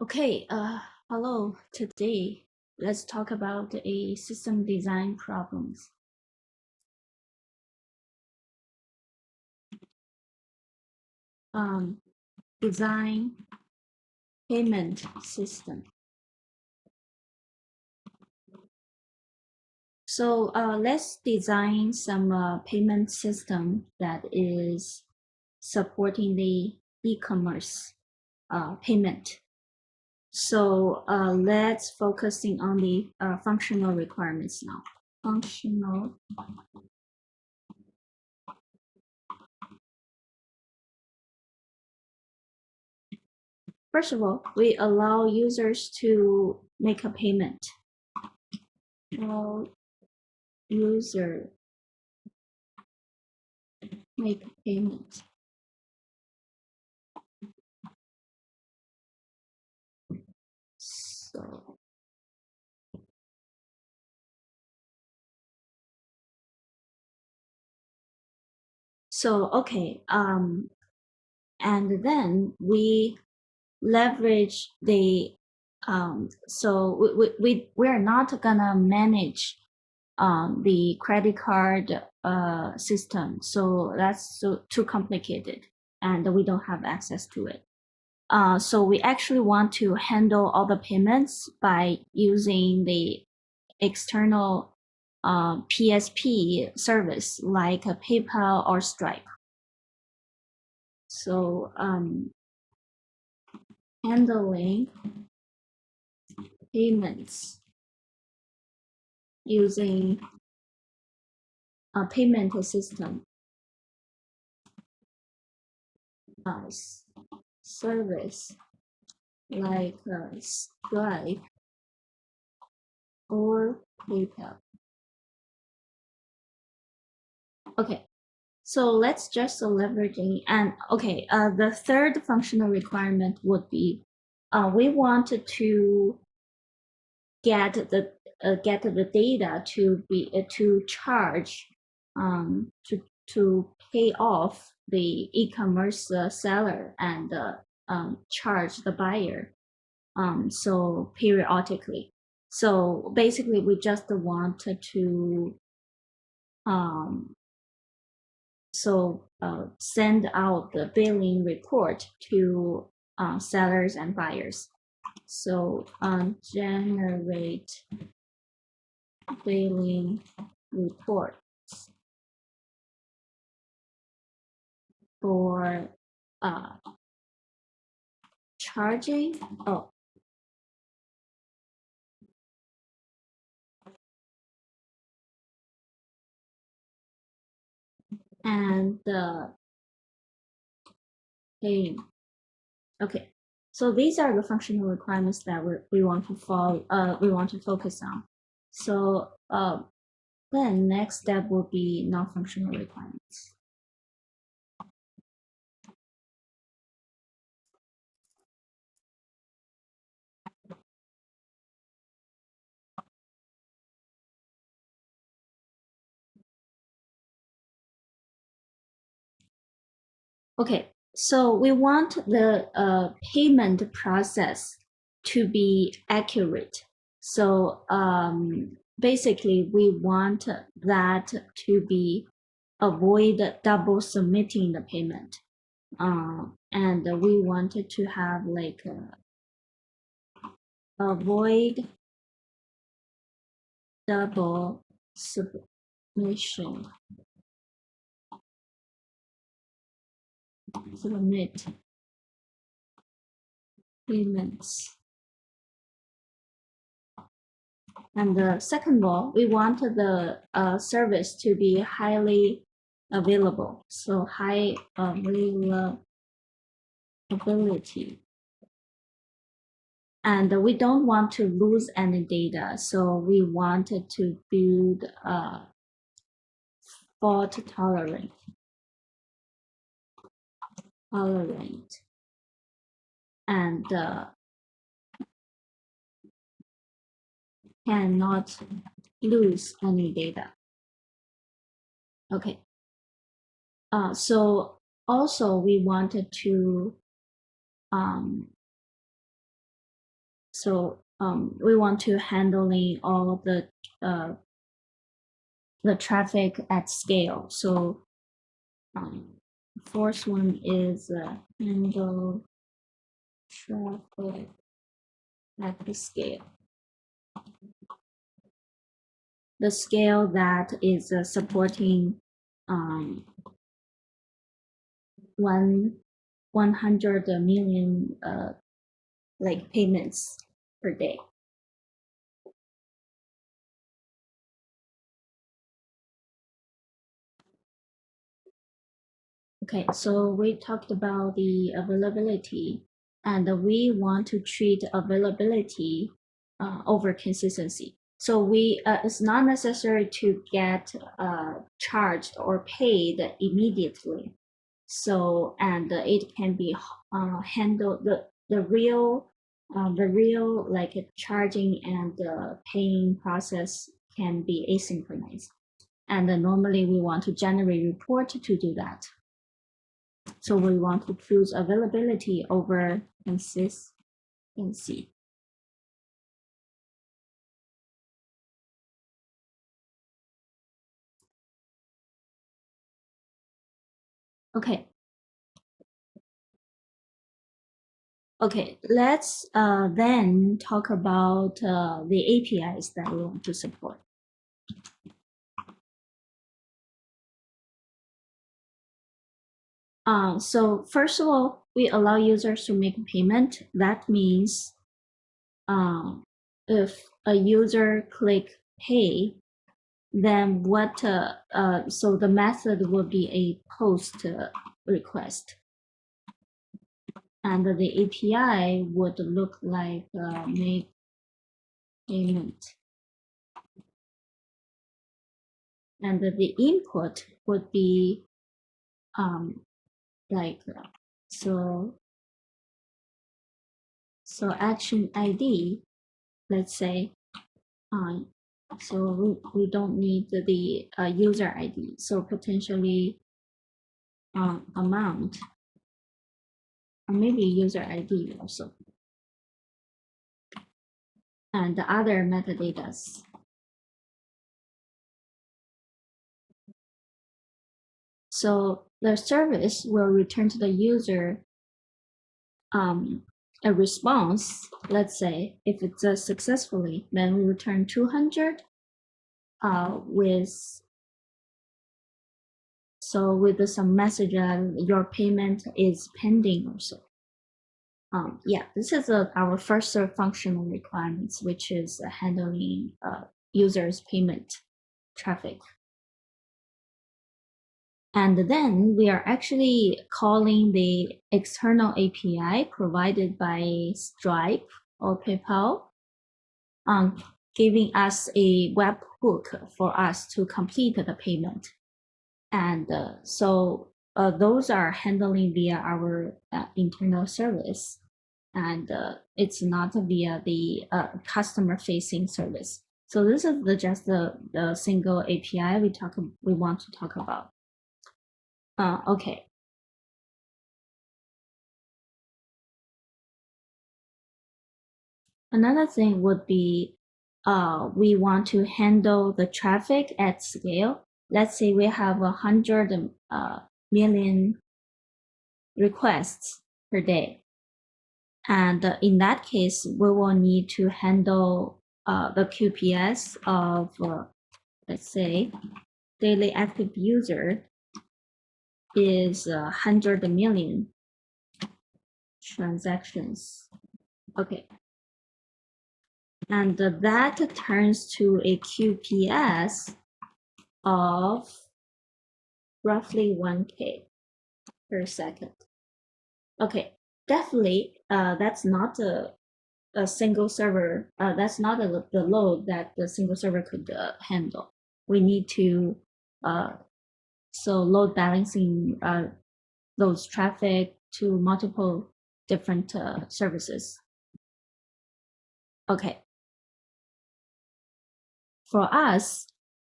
Okay, hello. Today, let's talk about a system design problems. Um, Design payment system. So let's design some payment system that is supporting the e-commerce payment. So let's focusing on the functional requirements now. Functional. First of all, we allow users to make a payment. Allow user make payment. So okay, and then we leverage the so we're not gonna manage the credit card system, so that's too complicated and we don't have access to it. So we actually want to handle all the payments by using the external PSP service like a PayPal or Stripe. So handling payments using a payment system service like Stripe or PayPal. Okay, so let's just leveraging and okay, the third functional requirement would be we wanted to get the data to be to charge to pay off the e-commerce seller and charge the buyer so periodically. So basically we just wanted to send out the billing report to sellers and buyers. So generate billing report for uh, charging. Oh, and paying. Okay, so these are the functional requirements that we want to follow. We want to focus on. So then next step will be non-functional requirements. Okay, so we want the payment process to be accurate. So basically, we want that to be avoid double submitting the payment. And we wanted to have like avoid double submission. Submit payments. And the second of all, we want the service to be highly available. So high availability. And we don't want to lose any data. So we wanted to build fault tolerant. And cannot lose any data. Okay. So also we wanted to So we want to handling all of the traffic at scale. So fourth one is handle traffic at the scale. The scale that is supporting 100 million like payments per day. Okay, so we talked about the availability, and we want to treat availability over consistency. So it's not necessary to get charged or paid immediately. So and it can be handled the real like charging and paying process can be asynchronous. And normally we want to generate report to do that. So we want to choose availability over consistency. Okay. Okay, let's then talk about the APIs that we want to support. So first of all, we allow users to make a payment. That means if a user click pay, then what? So the method will be a post request, and the API would look like make payment, and the input would be like so action ID, let's say. So we don't need the user ID. So potentially amount, or maybe user ID also, and the other metadatas. So the service will return to the user a response. Let's say if it's successfully, then we return 200 with some message that your payment is pending also. Yeah, this is our first functional requirements, which is handling users payment traffic. And then we are actually calling the external API provided by Stripe or PayPal, giving us a webhook for us to complete the payment. And so those are handling via our internal service, and it's not via the customer-facing service. So this is just the single API we want to talk about. Okay. Another thing would be we want to handle the traffic at scale. Let's say we have 100 million requests per day. And in that case, we will need to handle the QPS of, let's say, daily active user is 100 million transactions. Okay. And that turns to a QPS of roughly 1K per second. Okay, definitely that's not a single server, that's not the load that the single server could handle. We need to so load balancing those traffic to multiple different services. Okay. For us,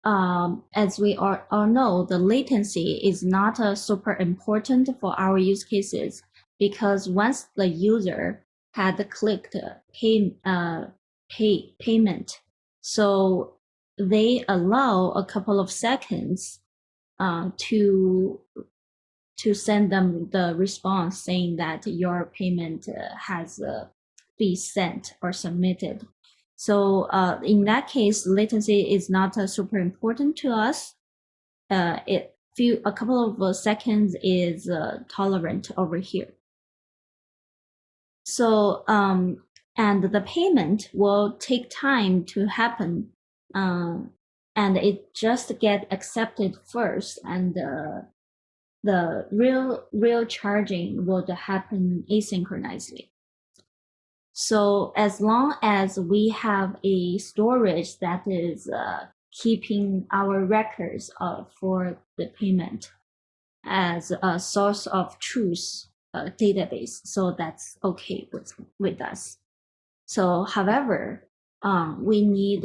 as we all know, the latency is not super important for our use cases, because once the user had clicked payment. So they allow a couple of seconds to send them the response saying that your payment has been sent or submitted. So in that case, latency is not super important to us. A couple of seconds is tolerant over here. So and the payment will take time to happen, and it just get accepted first, and the real charging would happen asynchronously. So as long as we have a storage that is keeping our records for the payment as a source of truth database, so that's okay with us. So however, we need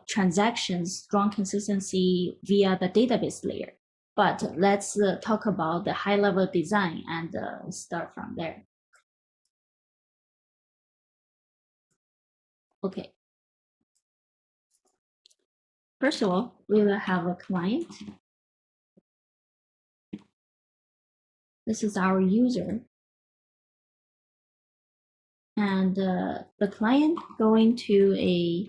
transactions, strong consistency via the database layer. But let's talk about the high-level design and start from there. Okay. First of all, we will have a client. This is our user. And the client going to a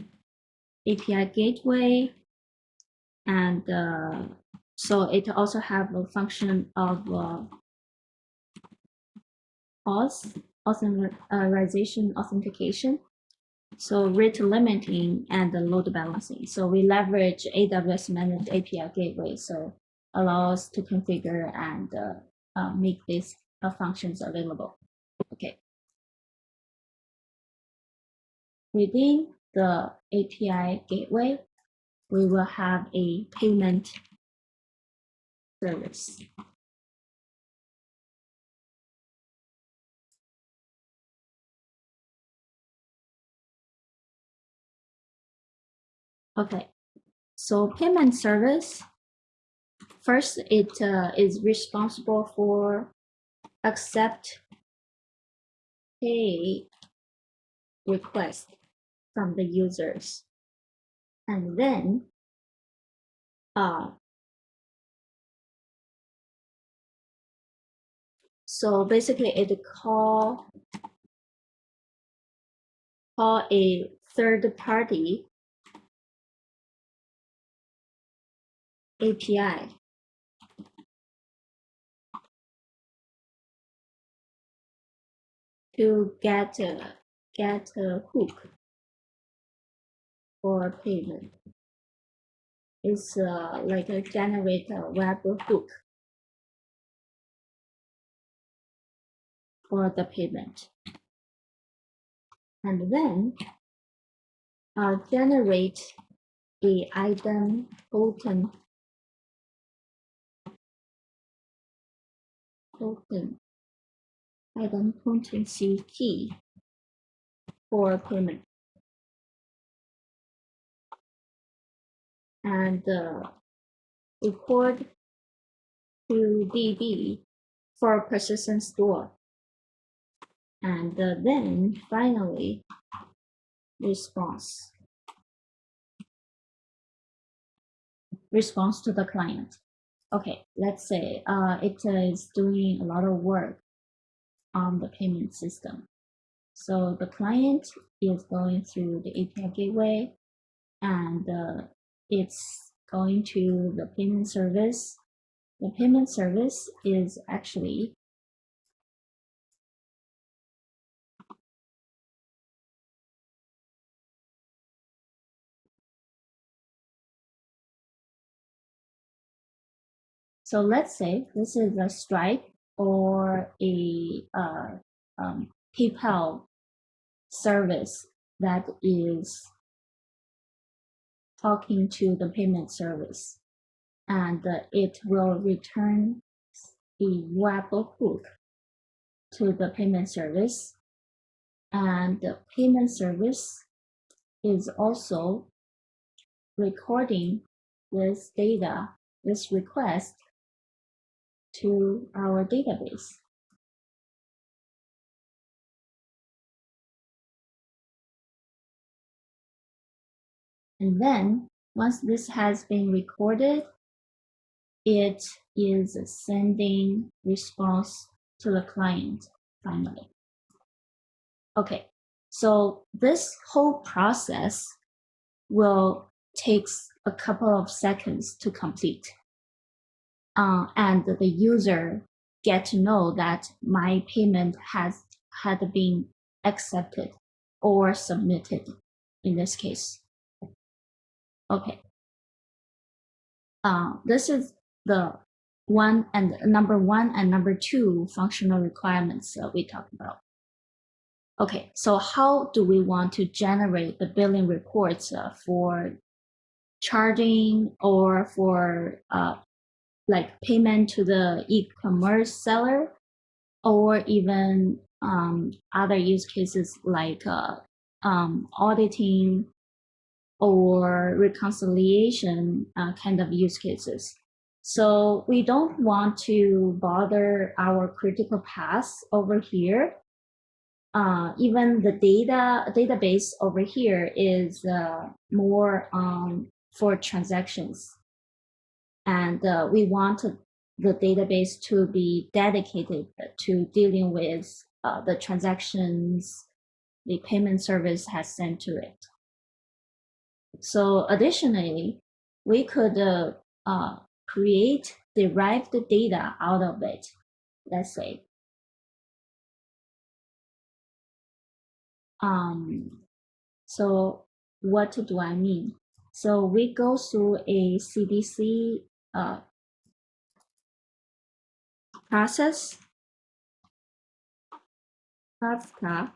API gateway. And so it also have a function of authorization authentication. So rate limiting and load balancing. So we leverage AWS managed API gateway, so allow us to configure and make these functions available. Okay. Within the API gateway, we will have a payment service. Okay, so payment service, first it is responsible for accept pay request from the users. And then so basically it call a third party API to get a hook for payment. It's like a generate a web hook for the payment. And then generate the item token item potency key for payment. And record to DB for persistent store. And then finally response to the client. Okay, let's say it is doing a lot of work on the payment system. So the client is going through the API gateway, and it's going to the payment service. The payment service is actually so let's say this is a Stripe or a PayPal service that is talking to the payment service, and it will return a web hook to the payment service, and the payment service is also recording this data, this request to our database. And then once this has been recorded, it is sending response to the client finally. Okay, so this whole process will takes a couple of seconds to complete. And the user get to know that my payment had been accepted or submitted in this case. Okay. This is the number one and number two functional requirements we talked about. Okay, so how do we want to generate the billing reports for charging or for like payment to the e-commerce seller, or even other use cases like auditing or reconciliation kind of use cases. So we don't want to bother our critical paths over here. Even the database over here is more for transactions. And we want the database to be dedicated to dealing with the transactions the payment service has sent to it. So additionally, we could create derived data out of it. Let's say, so what do I mean? So we go through a CDC process, Kafka,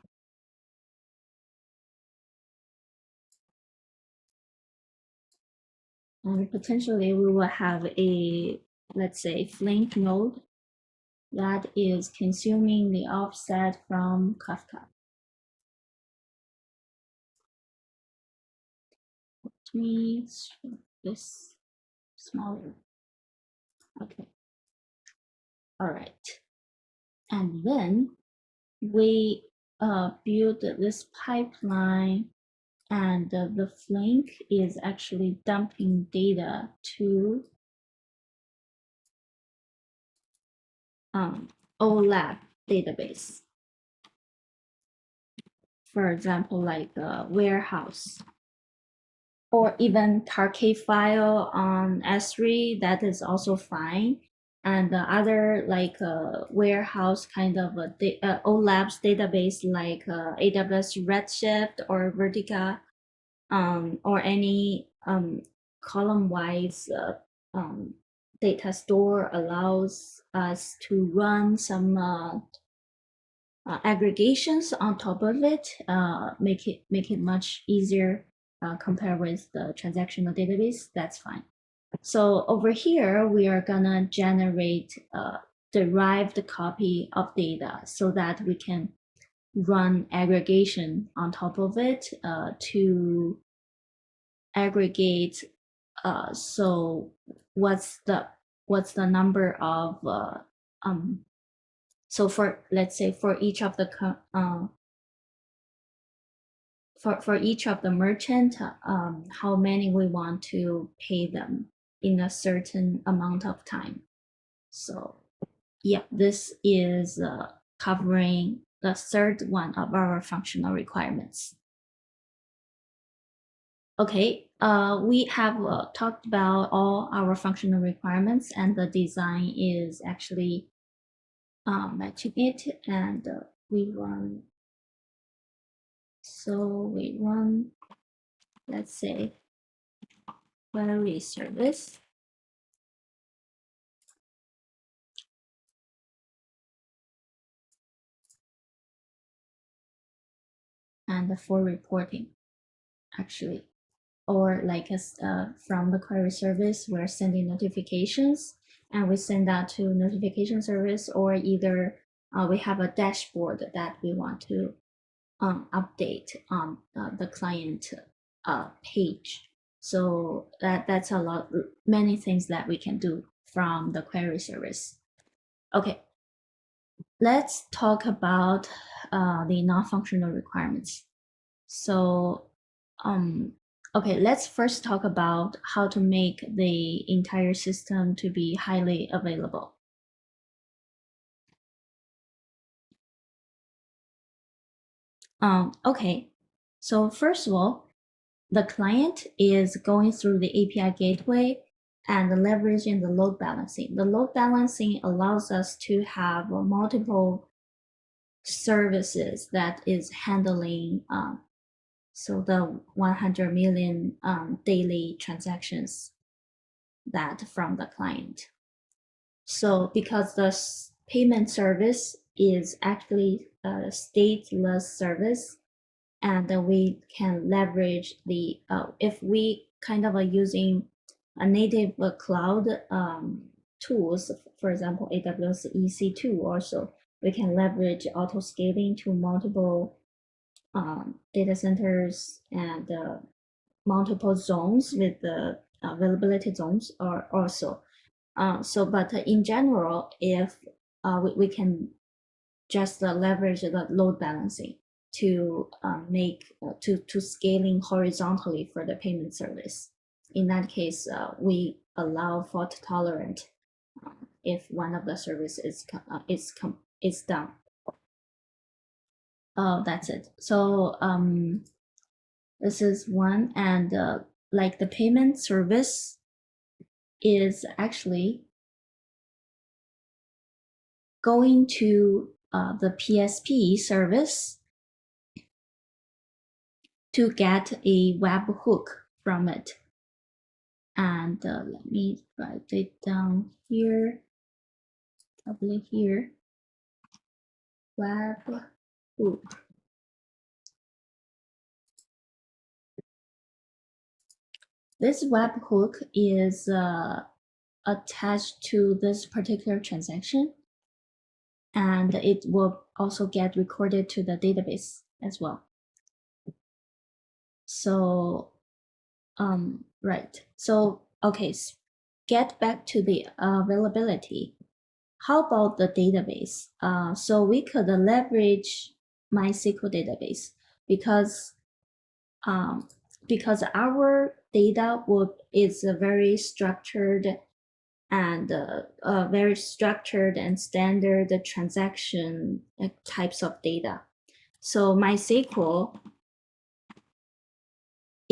and potentially we will have a, let's say, Flink node that is consuming the offset from Kafka. Let me make this smaller. Okay. All right. And then we build this pipeline, and the Flink is actually dumping data to OLAP database. For example, like a warehouse, or even Parquet file on S3, that is also fine. And the other like warehouse kind of OLAPS database like AWS Redshift or Vertica, or any column-wise data store allows us to run some aggregations on top of it, make it much easier compared with the transactional database. That's fine. So over here, we are gonna generate a derived copy of data so that we can run aggregation on top of it to aggregate. So what's the number of so for, let's say, for each of the for each of the merchant, how many we want to pay them in a certain amount of time. So yeah, this is covering the third one of our functional requirements. Okay, we have talked about all our functional requirements, and the design is actually matching it, and we run. So we run, let's say, query service. And for reporting, actually, or like from the query service, we're sending notifications, and we send that to notification service, or either we have a dashboard that we want to update on the client page. So that's a lot, many things that we can do from the query service. Okay, let's talk about the non-functional requirements. So Okay, let's first talk about how to make the entire system to be highly available. Okay, so first of all, the client is going through the API gateway and leveraging the load balancing. The load balancing allows us to have multiple services that is handling so the 100 million daily transactions that from the client. So because the payment service is actually a stateless service, and we can leverage the if we kind of are using a native cloud tools, for example, AWS EC2 also, we can leverage auto scaling to multiple data centers and multiple zones with the availability zones are also. But in general, if we can just leverage the load balancing to make to scaling horizontally for the payment service. In that case, we allow fault tolerant if one of the service is down. That's it. So this is one, and like the payment service is actually going to the PSP service to get a webhook from it. And let me write it down here, double here, webhook. This webhook is attached to this particular transaction, and it will also get recorded to the database as well. So, right. So, okay, get back to the availability. How about the database? So we could leverage MySQL database because our data is very structured and very structured and standard transaction types of data. So MySQL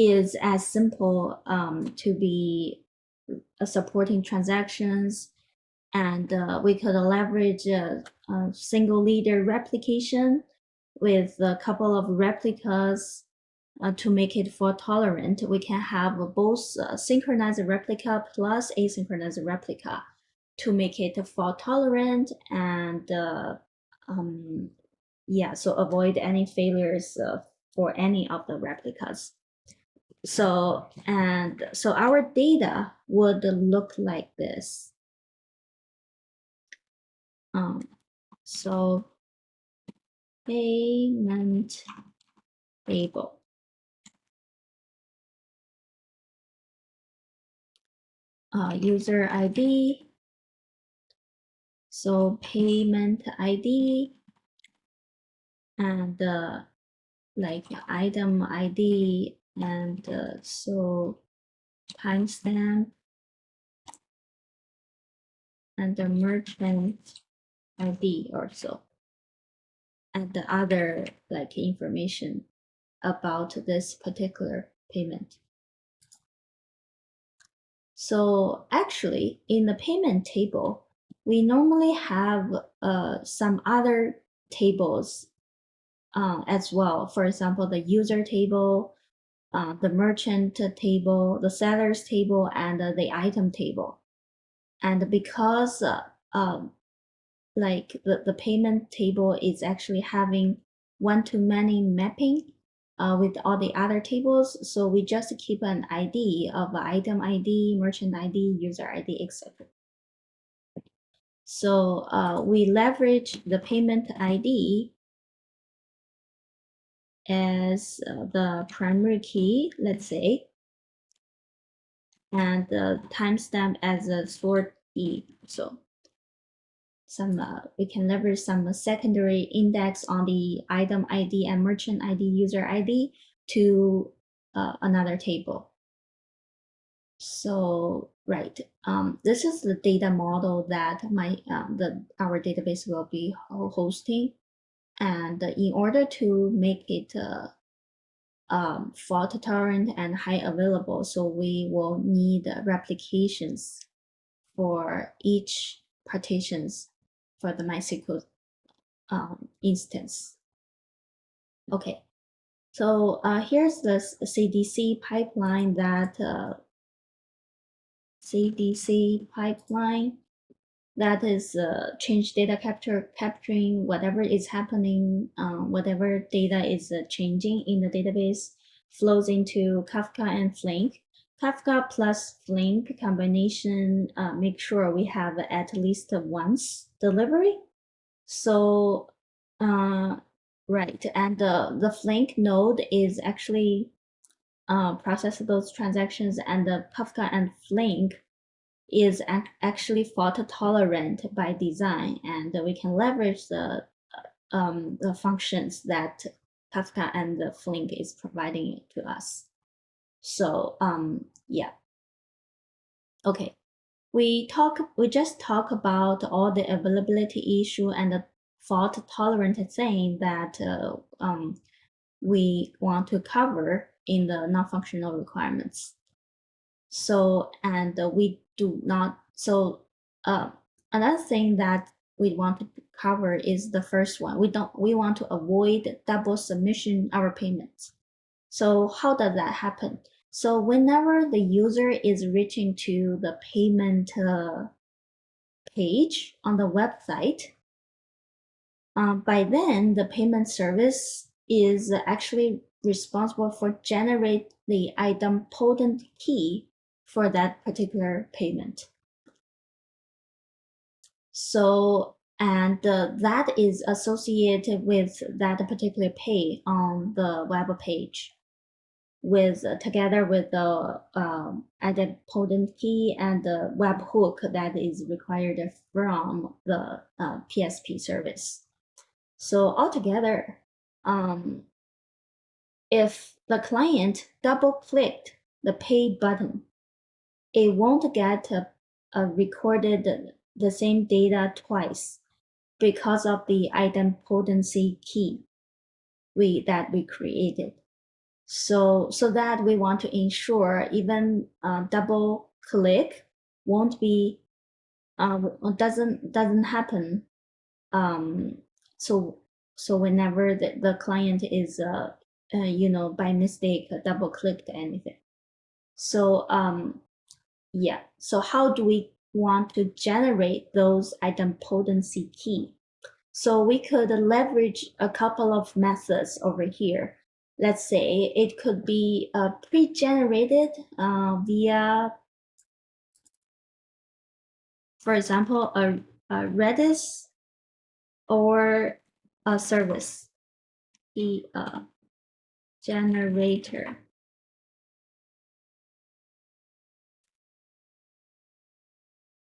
is as simple to be supporting transactions, and we could leverage a single leader replication with a couple of replicas to make it fault tolerant. We can have both synchronized replica plus asynchronous replica to make it fault tolerant and yeah, so avoid any failures for any of the replicas. So our data would look like this. So payment table. User ID. So payment ID and like item ID and so timestamp and the merchant ID also, and the other like information about this particular payment. So actually in the payment table, we normally have some other tables as well. For example, the user table, the merchant table, the sellers table, and the item table. And because like the payment table is actually having one-to-many mapping with all the other tables, so we just keep an ID of item ID, merchant ID, user ID, etc. So we leverage the payment ID as the primary key, let's say, and the timestamp as a sort key. So some we can leverage some secondary index on the item ID and merchant ID, user ID to another table. So right, this is the data model that our database will be hosting, and in order to make it fault tolerant and high available, so we will need replications for each partitions for the MySQL instance. Okay, so here's the CDC pipeline that is change data capturing whatever is happening, whatever data is changing in the database flows into Kafka and Flink. Kafka plus Flink combination make sure we have at least once delivery. So right, and the Flink node is actually process those transactions, and the Kafka and Flink is actually fault tolerant by design, and we can leverage the functions that Kafka and the Flink is providing to us. So yeah, okay. We just talk about all the availability issue and the fault tolerant thing that we want to cover in the non-functional requirements. So, and we do not, so another thing that we want to cover is the first one. We want to avoid double submission our payments. So how does that happen? So whenever the user is reaching to the payment page on the website, by then the payment service is actually responsible for generate the idempotent key for that particular payment. So, and that is associated with that particular pay on the web page with together with the idempotent key and the webhook that is required from the PSP service. So altogether, if the client double-clicked the pay button, it won't get recorded the same data twice because of the idempotency key that we created. So that we want to ensure even double click won't be doesn't happen. So whenever the client is by mistake double clicked anything. So yeah, so how do we want to generate those idempotency key? So we could leverage a couple of methods over here. Let's say it could be pre-generated via, for example, a Redis or a service, the generator.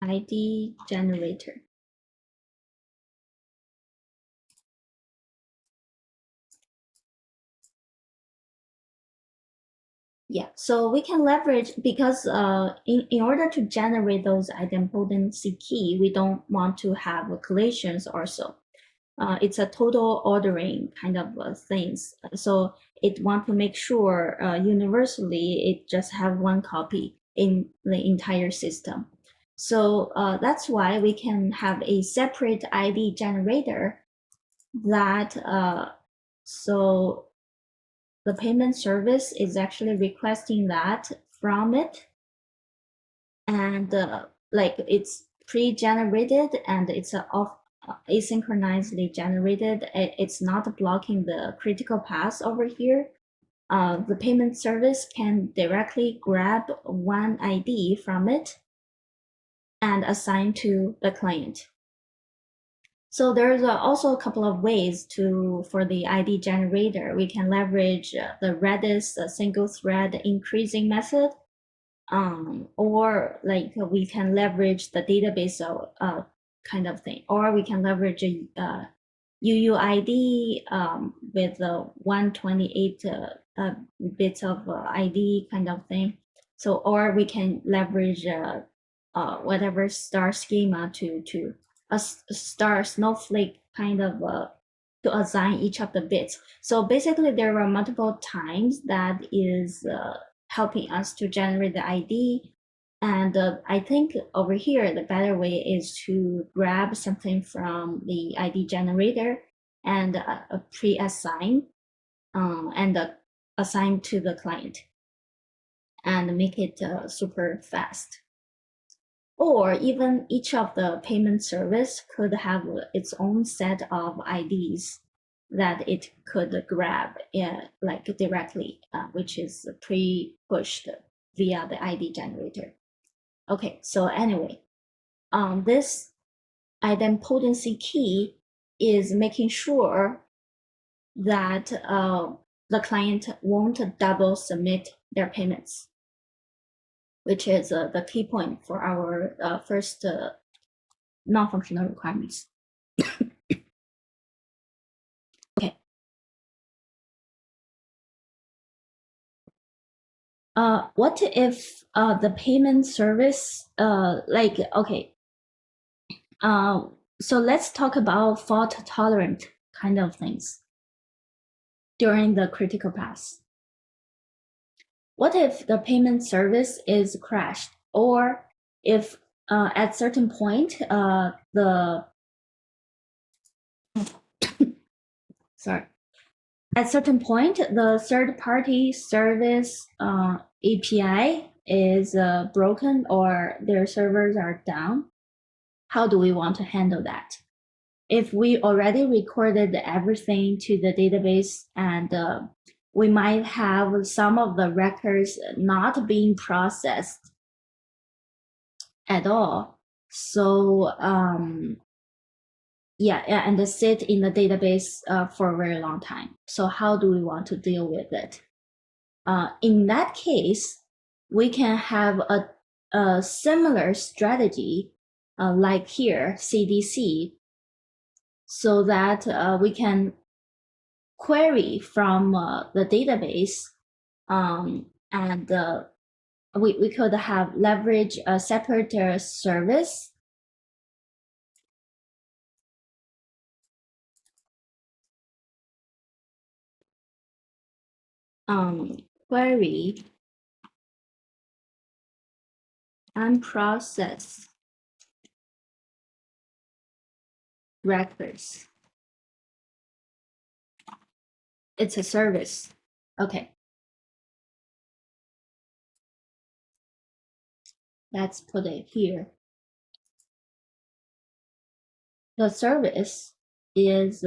ID generator. Yeah, so we can leverage because in order to generate those idempotency key, we don't want to have collisions also. It's a total ordering kind of things. So it want to make sure universally it just have one copy in the entire system. So that's why we can have a separate ID generator that so the payment service is actually requesting that from it, and like it's pre-generated and it's asynchronously generated. It's not blocking the critical path over here. The payment service can directly grab one ID from it and assign to the client. So there's also a couple of ways for the ID generator. We can leverage the Redis single thread increasing method, or like we can leverage the database kind of thing, or we can leverage UUID with 128 bits of ID kind of thing. So, or we can leverage whatever star schema to a star snowflake kind of to assign each of the bits. So basically, there are multiple times that is helping us to generate the ID. And I think over here, the better way is to grab something from the ID generator and pre-assign and assign to the client and make it super fast. Or even each of the payment service could have its own set of IDs that it could grab like directly, which is pre-pushed via the ID generator. Okay, so anyway, this idempotency key is making sure that the client won't double submit their payments, which is the key point for our first non-functional requirements. Okay. What if the payment service, so let's talk about fault tolerant kind of things during the critical path. What if the payment service is crashed, or if at certain point at certain point the third-party service API is broken or their servers are down? How do we want to handle that? If we already recorded everything to the database and we might have some of the records not being processed at all. So and sit in the database for a very long time. So how do we want to deal with it? In that case, we can have a similar strategy like here, CDC, so that we can query from the database and we could have leverage a separate service query unprocessed records. It's a service. Okay. Let's put it here. The service is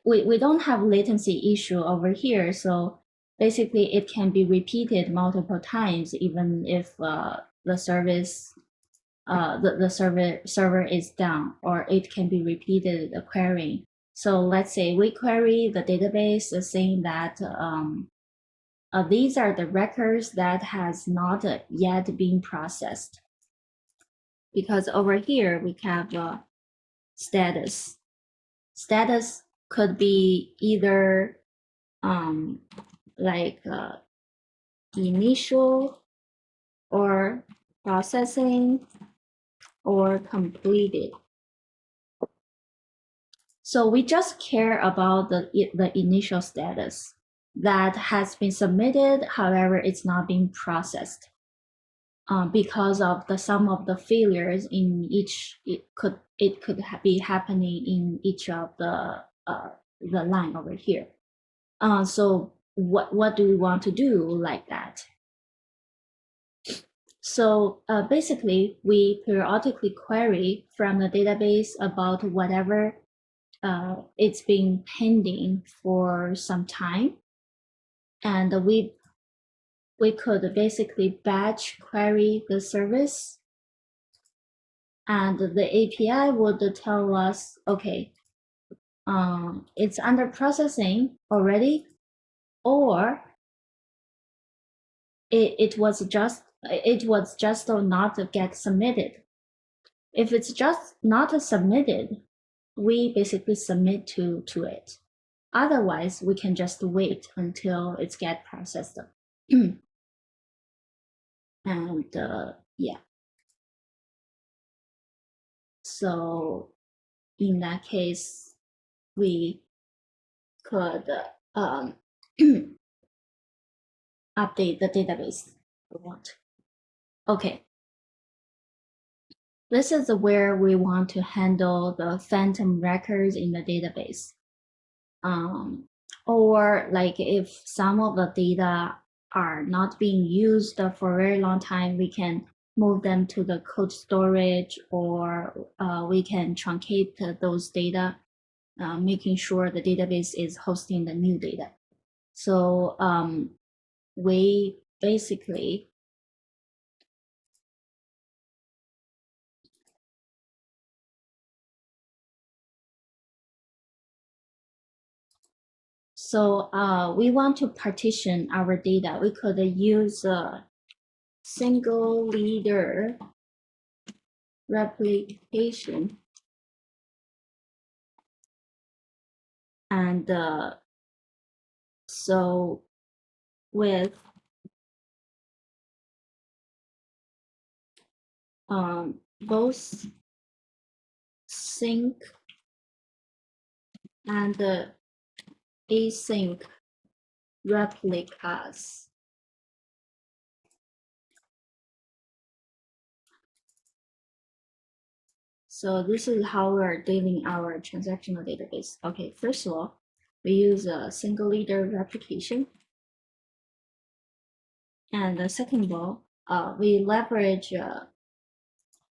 we don't have latency issue over here, so basically it can be repeated multiple times even if the service the server is down, or it can be repeated querying. So let's say we query the database saying that these are the records that has not yet been processed. Because over here we have status. Status could be either like initial or processing or completed. So we just care about the initial status that has been submitted, however, it's not being processed because of the sum of the failures in each. It could be happening in each of the line over here. So what do we want to do like that? So basically, we periodically query from the database about whatever it's been pending for some time. And we could basically batch query the service. And the API would tell us, okay, it's under processing already, or it was just not get submitted. If it's just not submitted, we basically submit to it. Otherwise, we can just wait until it's get processed. And yeah, so in that case, we could update the database we want. Okay. This is where we want to handle the phantom records in the database. Or like if some of the data are not being used for a very long time, we can move them to the cold storage, or we can truncate those data, making sure the database is hosting the new data. So we basically we want to partition our data. We could use a single leader replication, and so with both sync and async replicas. So this is how we're dealing our transactional database. Okay, first of all, we use a single leader replication. And second of all, we leverage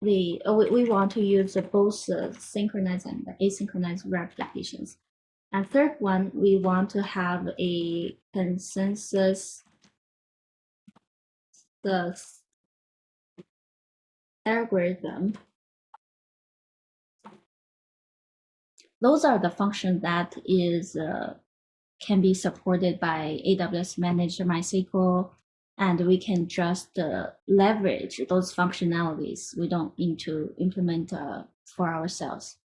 we want to use both synchronized and asynchronous replications. And third one, we want to have a consensus algorithm. Those are the functions that is can be supported by AWS Managed MySQL, and we can just leverage those functionalities. We don't need to implement for ourselves.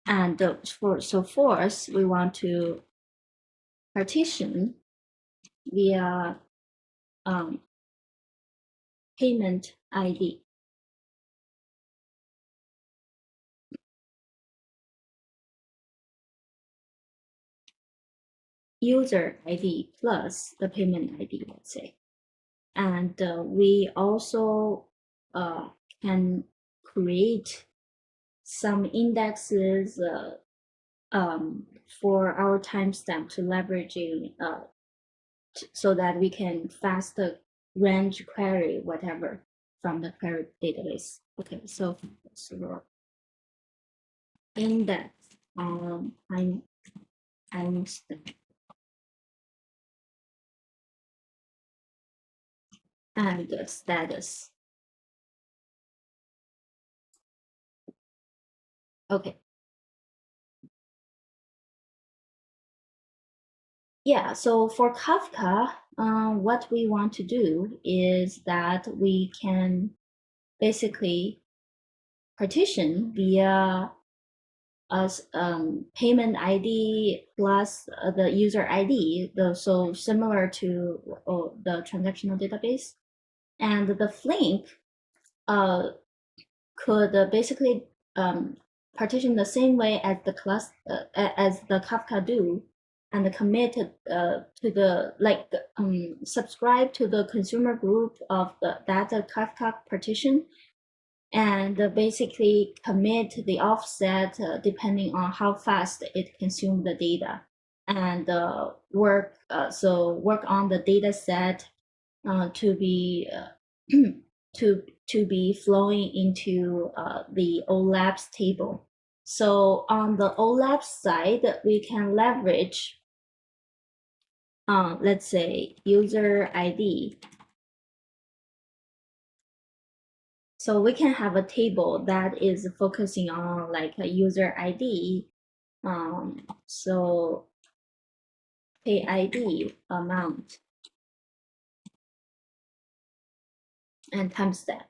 And fourth, we want to partition via payment ID. User ID plus the payment ID, let's say. And we also can create some indexes for our timestamp to leveraging so that we can faster range query whatever from the query database. Okay, so index timestamp and status. Okay. Yeah, so for Kafka, what we want to do is that we can basically partition via as payment ID plus the user ID, so similar to the transactional database. And the Flink could basically partition the same way as the class as the Kafka do, and commit to the subscribe to the consumer group of that Kafka partition, and basically commit the offset depending on how fast it consumes the data, and work on the data set to be to be flowing into the OLAPS table. So on the OLAPS side, we can leverage let's say user ID. So we can have a table that is focusing on like a user ID. So pay ID amount and timestamp.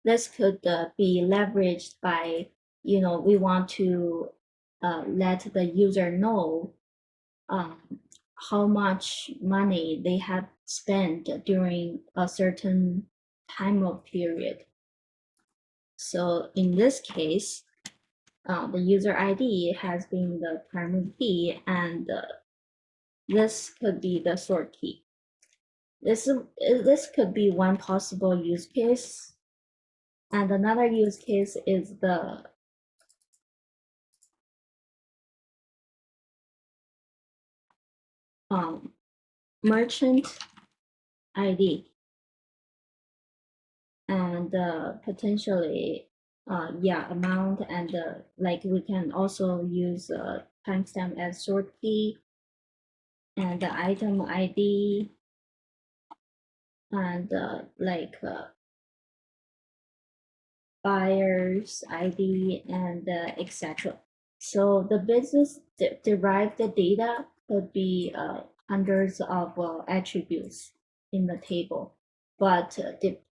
this could be leveraged by, we want to let the user know um, how much money they have spent during a certain time of period. So in this case, the user ID has been the primary key, and this could be the sort key. This could be one possible use case, and another use case is the merchant ID, and potentially amount, and like we can also use timestamp as sort key, and the item ID, and buyer's ID, and etc. So the business derived data could be hundreds of attributes in the table, but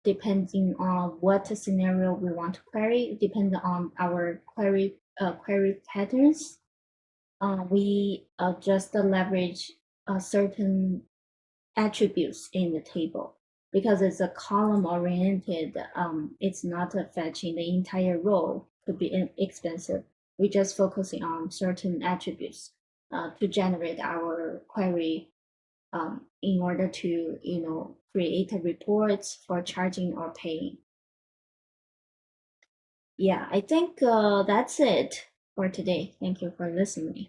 depending on what scenario we want to query, depends on our query patterns. We just leverage certain attributes in the table because it's a column oriented. It's not fetching the entire row, could be expensive. We're just focusing on certain attributes to generate our query in order to create reports for charging or paying. Yeah, I think that's it for today. Thank you for listening.